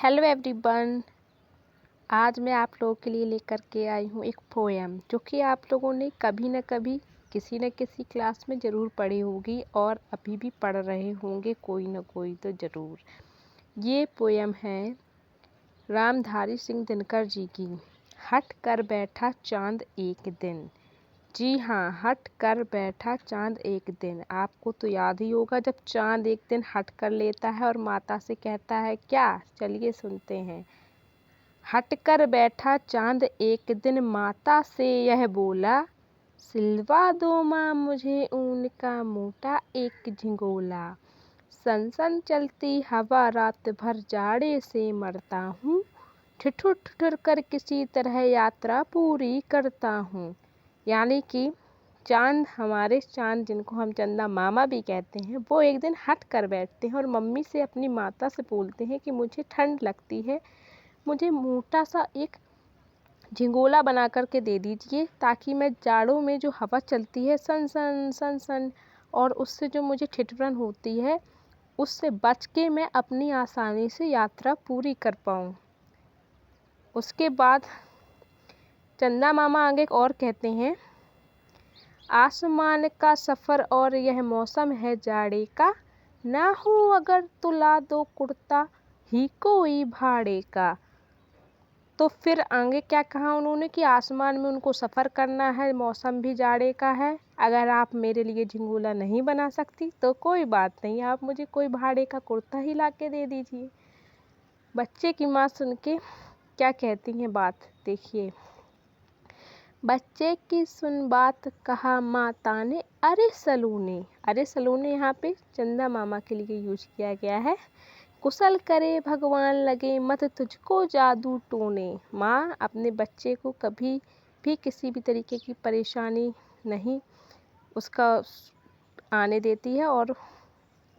Hello everyone. आज मैं आप लोगों के लिए लेकर के आई हूँ एक पोएम जो कि आप लोगों ने कभी न कभी किसी न किसी क्लास में ज़रूर पढ़ी होगी और अभी भी पढ़ रहे होंगे कोई न कोई तो ज़रूर। ये पोएम है रामधारी सिंह दिनकर जी की, हट कर बैठा चांद एक दिन। जी हाँ, हट कर बैठा चांद एक दिन। आपको तो याद ही होगा जब चांद एक दिन हट कर लेता है और माता से कहता है क्या। चलिए सुनते हैं। हट कर बैठा चांद एक दिन, माता से यह बोला, सिलवा दो माँ मुझे ऊन का मोटा एक झिंगोला। सन सन चलती हवा रात भर जाड़े से मरता हूँ, ठिठुर ठिठुर कर किसी तरह यात्रा पूरी करता हूँ। यानी कि हमारे चांद जिनको हम चंदा मामा भी कहते हैं, वो एक दिन हट कर बैठते हैं और मम्मी से अपनी माता से बोलते हैं कि मुझे ठंड लगती है, मुझे मोटा सा एक झिंगोला बना कर के दे दीजिए ताकि मैं जाड़ों में जो हवा चलती है सन सन सन सन और उससे जो मुझे ठिठुरन होती है उससे बच के मैं अपनी आसानी से यात्रा पूरी कर पाऊँ। उसके बाद चंदा मामा आगे और कहते हैं, आसमान का सफ़र और यह मौसम है जाड़े का, ना हो अगर तो ला दो कुर्ता ही कोई भाड़े का। तो फिर आगे क्या कहा उन्होंने कि आसमान में उनको सफ़र करना है, मौसम भी जाड़े का है, अगर आप मेरे लिए झिंगोला नहीं बना सकती तो कोई बात नहीं, आप मुझे कोई भाड़े का कुर्ता ही ला के दे दीजिए। बच्चे की माँ सुन के क्या कहती हैं बात, देखिए। बच्चे की सुन बात कहा माता ने, अरे सलूने। अरे सलूने यहाँ पे चंदा मामा के लिए यूज किया गया है। कुशल करे भगवान लगे मत तुझको जादू टोने। माँ अपने बच्चे को कभी भी किसी भी तरीके की परेशानी नहीं उसका आने देती है और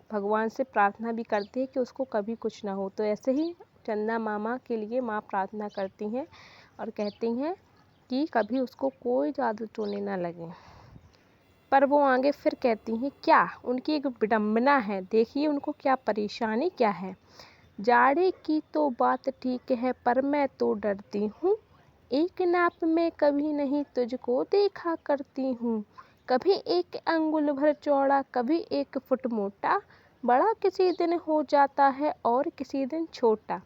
भगवान से प्रार्थना भी करती है कि उसको कभी कुछ ना हो। तो ऐसे ही चंदा मामा के लिए माँ प्रार्थना करती हैं और कहती हैं कि कभी उसको कोई जादू टोने ना लगे। पर वो आगे फिर कहती हैं क्या, उनकी एक विडंबना है, देखिए उनको क्या परेशानी क्या है। जाड़े की तो बात ठीक है पर मैं तो डरती हूँ, एक नाप में कभी नहीं तुझको देखा करती हूँ। कभी एक अंगुल भर चौड़ा कभी एक फुट मोटा, बड़ा किसी दिन हो जाता है और किसी दिन छोटा।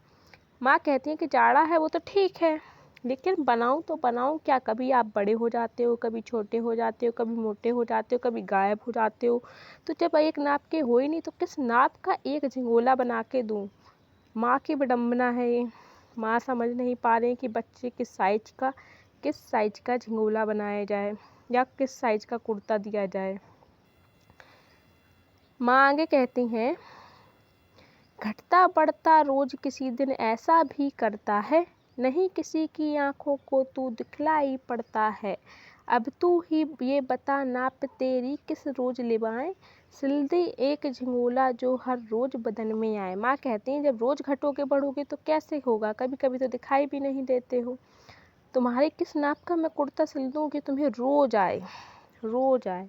माँ कहती है कि जाड़ा है वो तो ठीक है, लेकिन बनाऊँ तो बनाऊँ क्या, कभी आप बड़े हो जाते हो, कभी छोटे हो जाते हो, कभी मोटे हो जाते हो, कभी गायब हो जाते हो। तो जब एक नाप के हो ही नहीं तो किस नाप का एक झिंगोला बना के दूँ। माँ की विडंबना है ये। माँ समझ नहीं पा रहे कि बच्चे किस साइज का झिंगोला बनाया जाए या किस साइज का कुर्ता दिया जाए। माँ आगे कहती हैं, घटता बढ़ता रोज किसी दिन ऐसा भी करता है, नहीं किसी की आंखों को तू दिखलाई पड़ता है। अब तू ही ये बता नाप तेरी किस रोज लिवाएं, सिल दे एक झिंगोला जो हर रोज बदन में आए। माँ कहती हैं जब रोज घटोगे बढ़ोगे तो कैसे होगा, कभी कभी तो दिखाई भी नहीं देते हो, तुम्हारे किस नाप का मैं कुर्ता सिल दूँ कि तुम्हें रोज आए रोज आए।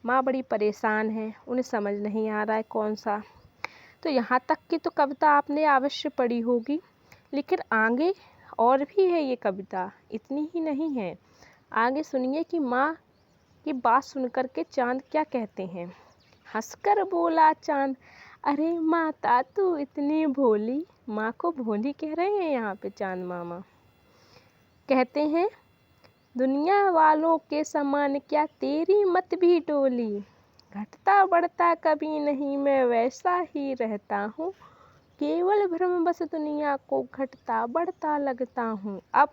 माँ बड़ी परेशान है, उन्हें समझ नहीं आ रहा है कौन सा। तो यहाँ तक की तो कविता आपने अवश्य पढ़ी होगी, लेकिन आगे और भी है ये कविता, इतनी ही नहीं है। आगे सुनिए कि माँ की बात सुनकर के चांद क्या कहते हैं। हंसकर बोला चांद, अरे माता तू इतनी भोली। माँ को भोली कह रहे हैं यहाँ पे चांद मामा। कहते हैं, दुनिया वालों के समान क्या तेरी मत भी डोली, घटता बढ़ता कभी नहीं मैं वैसा ही रहता हूँ, केवल भ्रम बस दुनिया को घटता बढ़ता लगता हूँ। अब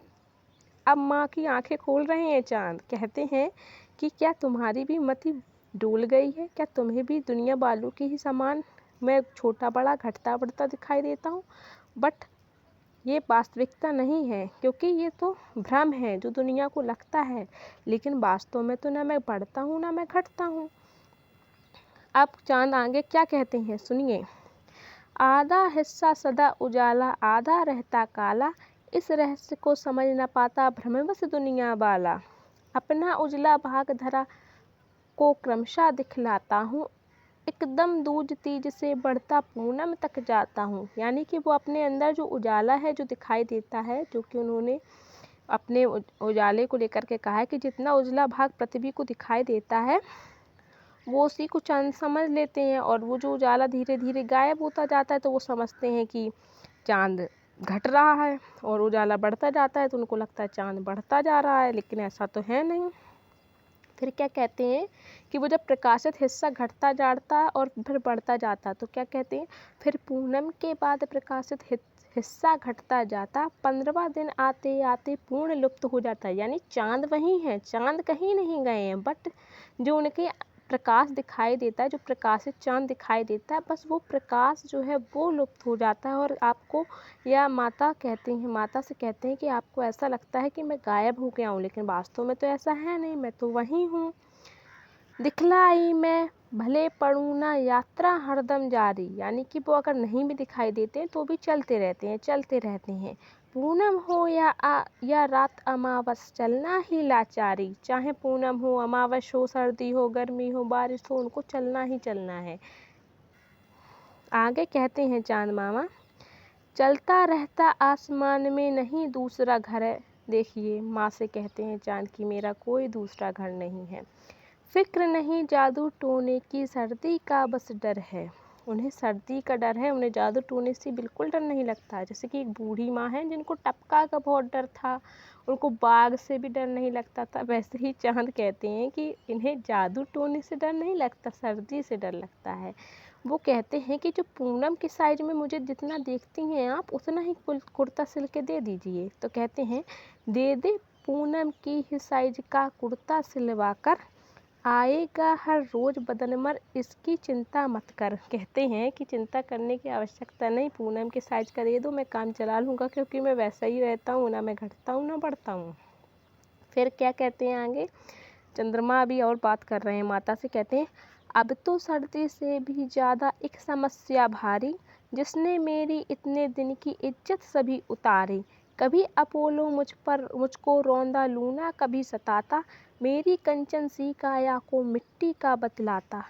माँ की आंखें खोल रहे हैं चांद, कहते हैं कि क्या तुम्हारी भी मति डोल गई है, क्या तुम्हें भी दुनिया वालों के ही समान मैं छोटा बड़ा घटता बढ़ता दिखाई देता हूँ। बट ये वास्तविकता नहीं है, क्योंकि ये तो भ्रम है जो दुनिया को लगता है, लेकिन वास्तव में तो ना मैं बढ़ता हूँ ना मैं घटता हूँ। अब चांद आगे क्या कहते हैं सुनिए। आधा हिस्सा सदा उजाला आधा रहता काला, इस रहस्य को समझ न पाता भ्रमवश दुनिया वाला, अपना उजला भाग धरा को क्रमशः दिखलाता हूँ, एकदम दूज तीज से बढ़ता पूनम तक जाता हूँ। यानी कि वो अपने अंदर जो उजाला है जो दिखाई देता है, जो कि उन्होंने अपने उजाले को लेकर के कहा है कि जितना उजला भाग पृथ्वी को दिखाई देता है वो उसी को चांद समझ लेते हैं, और वो जो उजाला धीरे धीरे गायब होता जाता है तो वो समझते हैं कि चांद घट रहा है, और उजाला बढ़ता जाता है तो उनको लगता है चांद बढ़ता जा रहा है, लेकिन ऐसा तो है नहीं। फिर क्या कहते हैं कि वो जब प्रकाशित हिस्सा घटता जाता और फिर बढ़ता जाता, तो क्या कहते हैं, फिर पूनम के बाद प्रकाशित हिस्सा घटता जाता, 15वां दिन आते आते पूर्ण लुप्त हो जाता है। यानी चांद वही है, चांद कहीं नहीं गए हैं, बट जो उनके प्रकाश दिखाई देता है, जो प्रकाशित चांद दिखाई देता है, बस वो प्रकाश जो है वो लुप्त हो जाता है। और आपको, या माता कहते हैं, माता से कहते हैं कि आपको ऐसा लगता है कि मैं गायब हो गया हूँ, लेकिन वास्तव में तो ऐसा है नहीं, मैं तो वही हूँ। दिखलाई मैं भले पढ़ूँ ना, यात्रा हरदम जारी। यानी कि वो अगर नहीं भी दिखाई देते हैं तो भी चलते रहते हैं, चलते रहते हैं। पूनम हो या रात अमावस, चलना ही लाचारी। चाहे पूनम हो, अमावस हो, सर्दी हो, गर्मी हो, बारिश हो, उनको चलना ही चलना है। आगे कहते हैं चांद मामा, चलता रहता आसमान में, नहीं दूसरा घर है। देखिए, माँ से कहते हैं चांद की मेरा कोई दूसरा घर नहीं है। फिक्र नहीं जादू टोने की, सर्दी का बस डर है। उन्हें सर्दी का डर है, उन्हें जादू टोने से बिल्कुल डर नहीं लगता। जैसे कि एक बूढ़ी माँ है जिनको टपका का बहुत डर था, उनको बाघ से भी डर नहीं लगता था, वैसे ही चांद कहते हैं कि इन्हें जादू टोने से डर नहीं लगता, सर्दी से डर लगता है। वो कहते हैं कि जो पूनम के साइज में मुझे जितना देखती हैं आप, उतना ही कुर्ता सिल के दे दीजिए। तो कहते हैं, दे दे पूनम की ही साइज का कुर्ता सिलवा कर, आएगा हर रोज़ बदनमर, इसकी चिंता मत कर। कहते हैं कि चिंता करने की आवश्यकता नहीं, पूनम के साइज का दे दो, मैं काम चला लूँगा, क्योंकि मैं वैसा ही रहता हूँ, ना मैं घटता हूँ ना बढ़ता हूँ। फिर क्या कहते हैं आगे, चंद्रमा अभी और बात कर रहे हैं माता से, कहते हैं, अब तो सर्दी से भी ज़्यादा एक समस्या भारी, जिसने मेरी इतने दिन की इज्जत सभी उतारी। कभी अपोलो मुझको रौंदा लूना कभी सताता, मेरी कंचन सी काया को मिट्टी का बतलाता।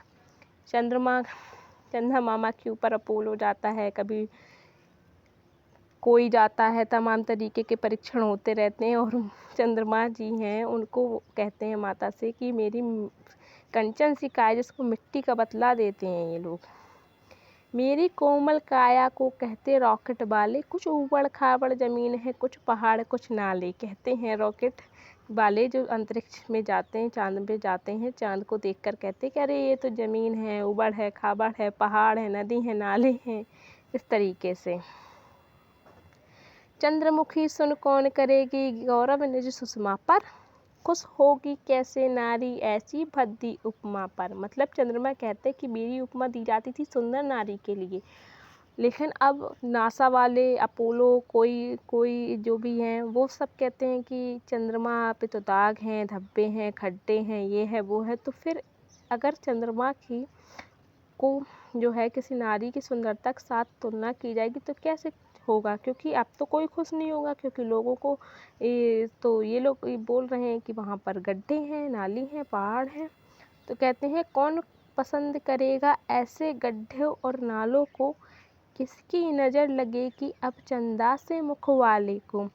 चंद्रमा मामा के ऊपर अपोलो जाता है, कभी कोई जाता है, तमाम तरीके के परीक्षण होते रहते हैं, और चंद्रमा जी हैं उनको कहते हैं माता से कि मेरी कंचन सी काया, जिसको मिट्टी का बतला देते हैं ये लोग, मेरी कोमल काया को कहते रॉकेट वाले, कुछ ऊबड़ खाबड़ ज़मीन है, कुछ पहाड़ कुछ नाले। कहते हैं रॉकेट वाले जो अंतरिक्ष में जाते हैं, चांद पे जाते हैं, चांद को देखकर कहते हैं कि अरे ये तो ज़मीन है, ऊबड़ है, खाबड़ है, पहाड़ है, नदी है, नाले हैं, इस तरीके से। चंद्रमुखी सुन कौन करेगी गौरव निज सुषमा पर, खुश होगी कैसे नारी ऐसी भद्दी उपमा पर। मतलब चंद्रमा कहते हैं कि मेरी उपमा दी जाती थी सुंदर नारी के लिए, लेकिन अब नासा वाले, अपोलो, कोई जो भी हैं, वो सब कहते हैं कि चंद्रमा पे तो दाग हैं, धब्बे हैं, खड्डे हैं, ये है वो है। तो फिर अगर चंद्रमा की को जो है किसी नारी की सुंदरता के साथ तुलना की जाएगी तो कैसे होगा, क्योंकि अब तो कोई खुश नहीं होगा, क्योंकि लोगों को ये लोग बोल रहे हैं कि वहाँ पर गड्ढे हैं, नाली हैं, पहाड़ हैं। तो कहते हैं, कौन पसंद करेगा ऐसे गड्ढे और नालों को, किसकी नज़र लगेगी अब चंदा से मुख वाले को।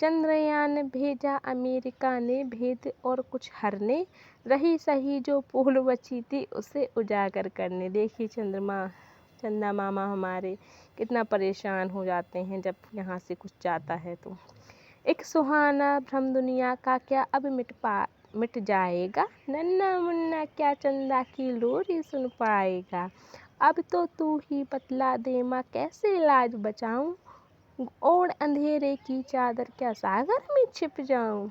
चंद्रयान भेजा अमेरिका ने भेद और कुछ हरने, रही सही जो पोल बची थी उसे उजागर करने। देखिए चंदा मामा हमारे कितना परेशान हो जाते हैं जब यहाँ से कुछ जाता है तो। एक सुहाना भ्रम दुनिया का क्या अब मिट जाएगा, नन्ना मुन्ना क्या चंदा की लोरी सुन पाएगा। अब तो तू ही बतला दे माँ कैसे लाज बचाऊं, ओढ़ अंधेरे की चादर क्या सागर में छिप जाऊं।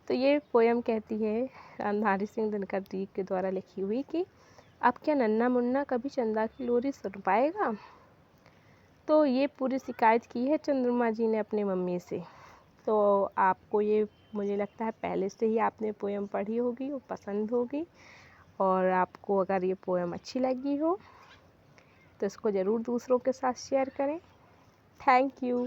तो ये पोयम कहती है रामधारी सिंह दिनकर जी के द्वारा लिखी हुई कि अब क्या नन्ना मुन्ना कभी चंदा की लोरी सुन पाएगा। तो ये पूरी शिकायत की है चंद्रमा जी ने अपने मम्मी से। तो आपको ये, मुझे लगता है पहले से ही आपने पोयम पढ़ी होगी और पसंद होगी, और आपको अगर ये पोयम अच्छी लगी हो तो इसको ज़रूर दूसरों के साथ शेयर करें। Thank you.